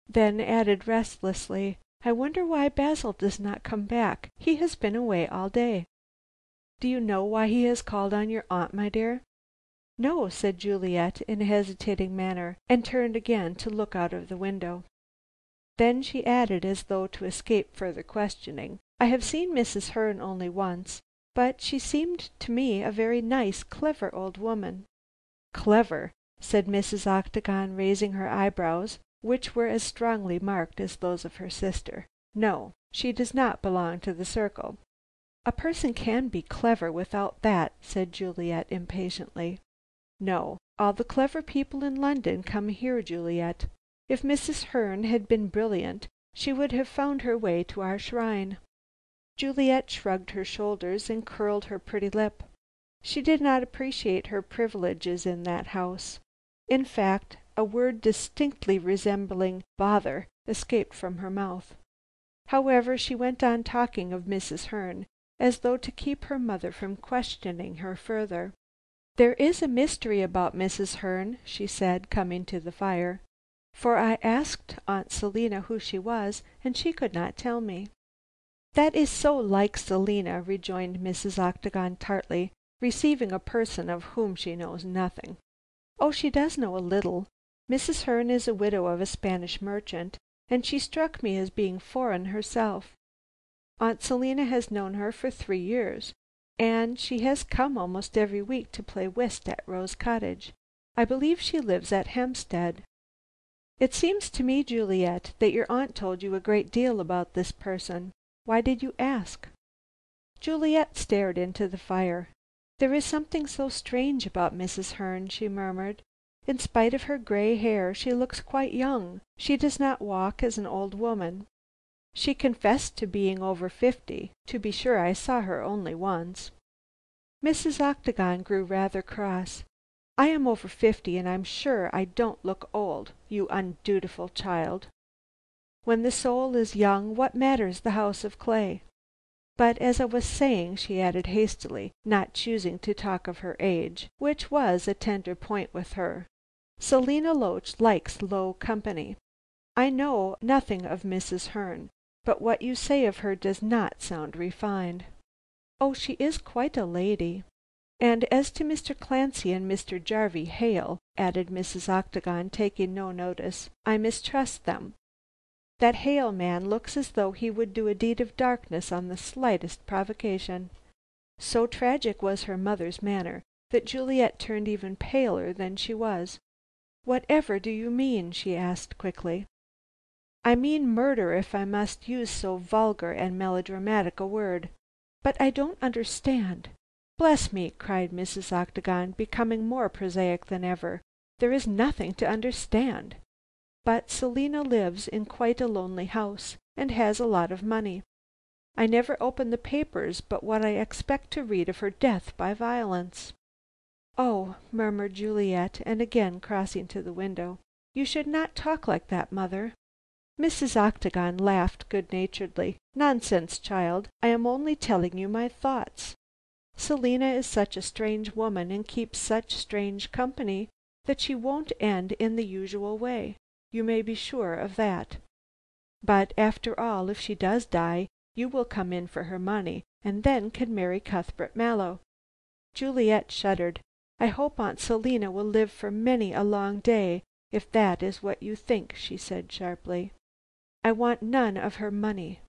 then added restlessly, "I wonder why Basil does not come back. He has been away all day." "Do you know why he has called on your aunt, my dear?" "No," said Juliet in a hesitating manner, and turned again to look out of the window. Then she added, as though to escape further questioning, "I have seen Mrs. Herne only once, but she seemed to me a very nice, clever old woman." "Clever," said Mrs. Octagon, raising her eyebrows, which were as strongly marked as those of her sister. "No, she does not belong to the circle." "A person can be clever without that," said Juliet impatiently. "No, all the clever people in London come here, Juliet. If Mrs. Herne had been brilliant, she would have found her way to our shrine." Juliet shrugged her shoulders and curled her pretty lip. She did not appreciate her privileges in that house. In fact, a word distinctly resembling "bother" escaped from her mouth. However, she went on talking of Mrs. Herne, as though to keep her mother from questioning her further. "There is a mystery about Mrs. Herne," she said, coming to the fire, "for I asked Aunt Selina who she was, and she could not tell me." "That is so like Selina," rejoined Mrs. Octagon tartly, "receiving a person of whom she knows nothing." "Oh, she does know a little. Mrs. Herne is a widow of a Spanish merchant, and she struck me as being foreign herself. Aunt Selina has known her for 3 years, and she has come almost every week to play whist at Rose Cottage. I believe she lives at Hampstead." "It seems to me, Juliet, that your aunt told you a great deal about this person. Why did you ask?" Juliet stared into the fire. "There is something so strange about Mrs. Herne," she murmured. "In spite of her gray hair, she looks quite young. She does not walk as an old woman. She confessed to being over 50. To be sure, I saw her only once." Mrs. Octagon grew rather cross. "I am over 50, and I'm sure I don't look old, you undutiful child. When the soul is young, what matters the house of clay? But as I was saying," she added hastily, not choosing to talk of her age, which was a tender point with her, "Selina Loach likes low company. I know nothing of Mrs. Herne, but what you say of her does not sound refined." "Oh, she is quite a lady. And as to Mr. Clancy and Mr. Jarvey Hale," added Mrs. Octagon, taking no notice, "I mistrust them. That Hale man looks as though he would do a deed of darkness on the slightest provocation." So tragic was her mother's manner that Juliet turned even paler than she was. "Whatever do you mean?" she asked quickly. "I mean murder, if I must use so vulgar and melodramatic a word. But I don't understand." "Bless me!" cried Mrs. Octagon, becoming more prosaic than ever. "There is nothing to understand. But Selina lives in quite a lonely house, and has a lot of money. I never open the papers but what I expect to read of her death by violence." "Oh," murmured Juliet, and again crossing to the window, "you should not talk like that, mother." Mrs. Octagon laughed good naturedly. "Nonsense, child. I am only telling you my thoughts. Selina is such a strange woman, and keeps such strange company, that she won't end in the usual way. You may be sure of that. But after all, if she does die, you will come in for her money, and then can marry Cuthbert Mallow." Juliet shuddered. "I hope Aunt Selina will live for many a long day, if that is what you think," she said sharply. "I want none of her money.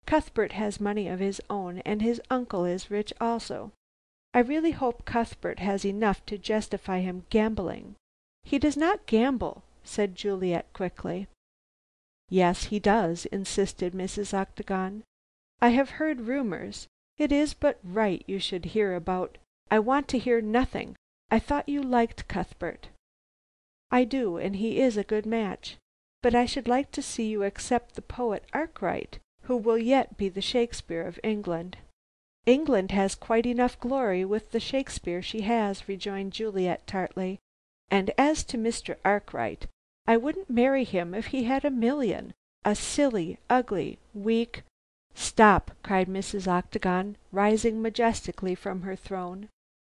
Cuthbert has money of his own, and his uncle is rich also. I really hope Cuthbert has enough to justify him gambling." "He does not gamble," said Juliet quickly. "Yes, he does," insisted Mrs. Octagon. "I have heard rumors. It is but right you should hear about—" "I want to hear nothing. I thought you liked Cuthbert." "I do, and he is a good match. But I should like to see you accept the poet Arkwright, who will yet be the Shakespeare of England." "England has quite enough glory with the Shakespeare she has," rejoined Juliet tartly. "And as to Mr. Arkwright, I wouldn't marry him if he had a million. A silly, ugly, weak—" "Stop!" cried Mrs. Octagon, rising majestically from her throne.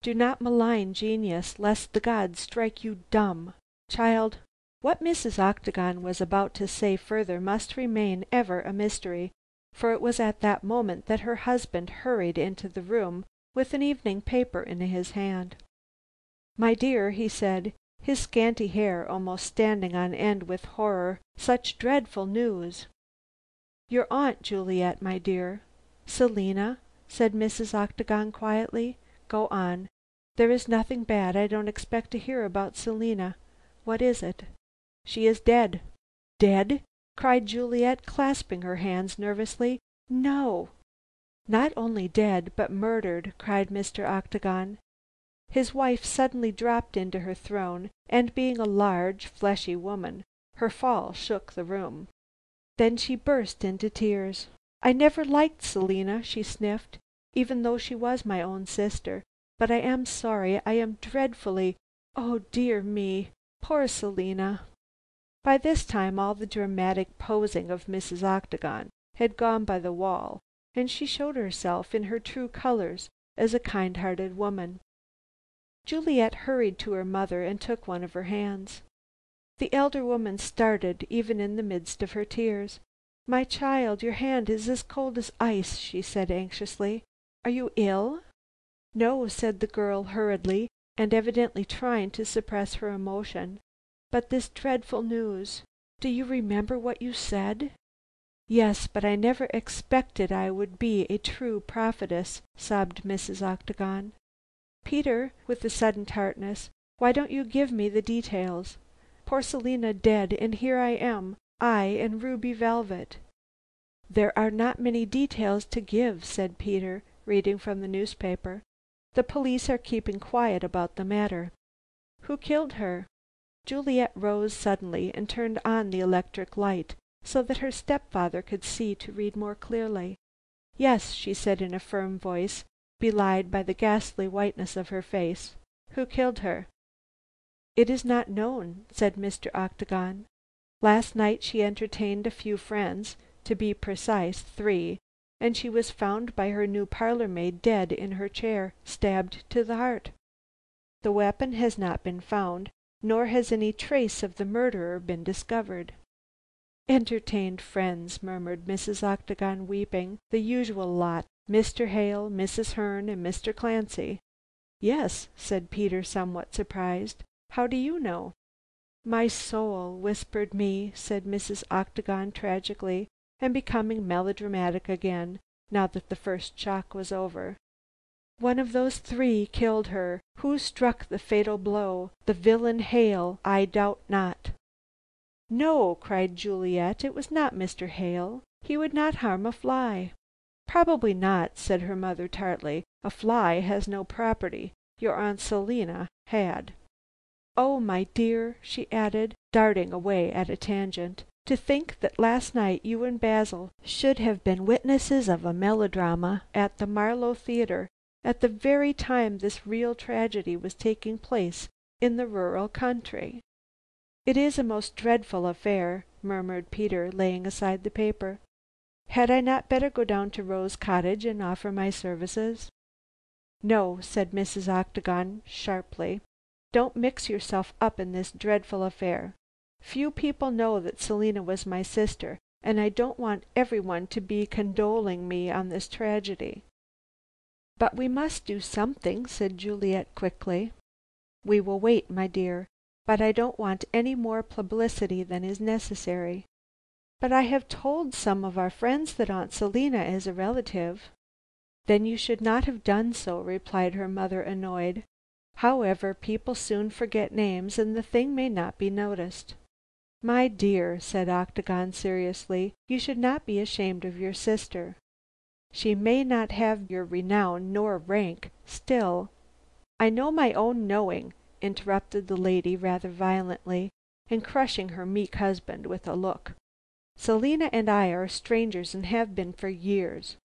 "Do not malign genius, lest the gods strike you dumb. Child, What Mrs. Octagon was about to say further must remain ever a mystery, for it was at that moment that her husband hurried into the room with an evening paper in his hand. "My dear," he said, his scanty hair almost standing on end with horror, "such dreadful news!" "Your aunt, Juliet, my dear." "Selina," said Mrs. Octagon quietly. "Go on. There is nothing bad. I don't expect to hear about Selina. What is it?" "She is dead." "Dead?" cried Juliet, clasping her hands nervously. "No!" "Not only dead, but murdered," cried Mr. Octagon. His wife suddenly dropped into her throne, and being a large, fleshy woman, her fall shook the room. Then she burst into tears. "I never liked Selina," she sniffed, "even though she was my own sister. But I am sorry. I am dreadfully. Oh, dear me! Poor Selina!" By this time all the dramatic posing of Mrs. Octagon had gone by the wall, and she showed herself in her true colors as a kind-hearted woman. Juliet hurried to her mother and took one of her hands. The elder woman started even in the midst of her tears. "My child, your hand is as cold as ice," she said anxiously. "Are you ill?" "No," said the girl hurriedly, and evidently trying to suppress her emotion. "But this dreadful news. Do you remember what you said?" "Yes, but I never expected I would be a true prophetess," sobbed Mrs. Octagon. "Peter," with a sudden tartness, "why don't you give me the details? Poor Selina dead, and here I am, I in ruby velvet." "There are not many details to give," said Peter, reading from the newspaper. "The police are keeping quiet about the matter." "Who killed her?" Juliet rose suddenly and turned on the electric light, so that her stepfather could see to read more clearly. "Yes," she said in a firm voice, belied by the ghastly whiteness of her face. "Who killed her?" "It is not known," said Mr. Octagon. "Last night she entertained a few friends, to be precise 3, and she was found by her new parlor maid dead in her chair, stabbed to the heart. The weapon has not been found, nor has any trace of the murderer been discovered." "Entertained friends," murmured Mrs. Octagon, weeping. "The usual lot. Mr. Hale, Mrs. Herne, and Mr. Clancy." "Yes," said Peter, somewhat surprised. "How do you know?" "My soul whispered me," said Mrs. Octagon tragically, and becoming melodramatic again, now that the first shock was over. "One of those 3 killed her. Who struck the fatal blow? The villain Hale, I doubt not." "No," cried Juliet, "it was not Mr. Hale. He would not harm a fly." "Probably not," said her mother tartly. "A fly has no property. Your Aunt Selina had. Oh, my dear," she added, darting away at a tangent, "to think that last night you and Basil should have been witnesses of a melodrama at the Marlow Theatre, at the very time this real tragedy was taking place in the rural country." "It is a most dreadful affair," murmured Peter, laying aside the paper. "Had I not better go down to Rose Cottage and offer my services?" "No," said Mrs. Octagon sharply. "Don't mix yourself up in this dreadful affair. Few people know that Selina was my sister, and I don't want every one to be condoling me on this tragedy." "But we must do something," said Juliet quickly. "We will wait, my dear. But I don't want any more publicity than is necessary." "But I have told some of our friends that Aunt Selina is a relative." "Then you should not have done so," replied her mother, annoyed. "However, people soon forget names, and the thing may not be noticed." "My dear," said Octagon seriously, "you should not be ashamed of your sister. She may not have your renown nor rank, still—" "I know my own knowing," interrupted the lady rather violently, and crushing her meek husband with a look. "Selina and I are strangers and have been for years.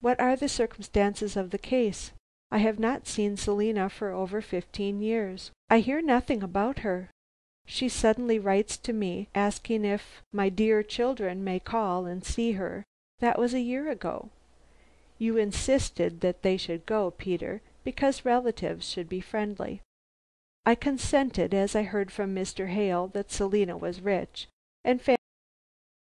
What are the circumstances of the case? I have not seen Selina for over 15 years. I hear nothing about her. She suddenly writes to me, asking if my dear children may call and see her. That was a year ago. You insisted that they should go, Peter, because relatives should be friendly." I consented, as I heard from Mr. Hale that Selina was rich, and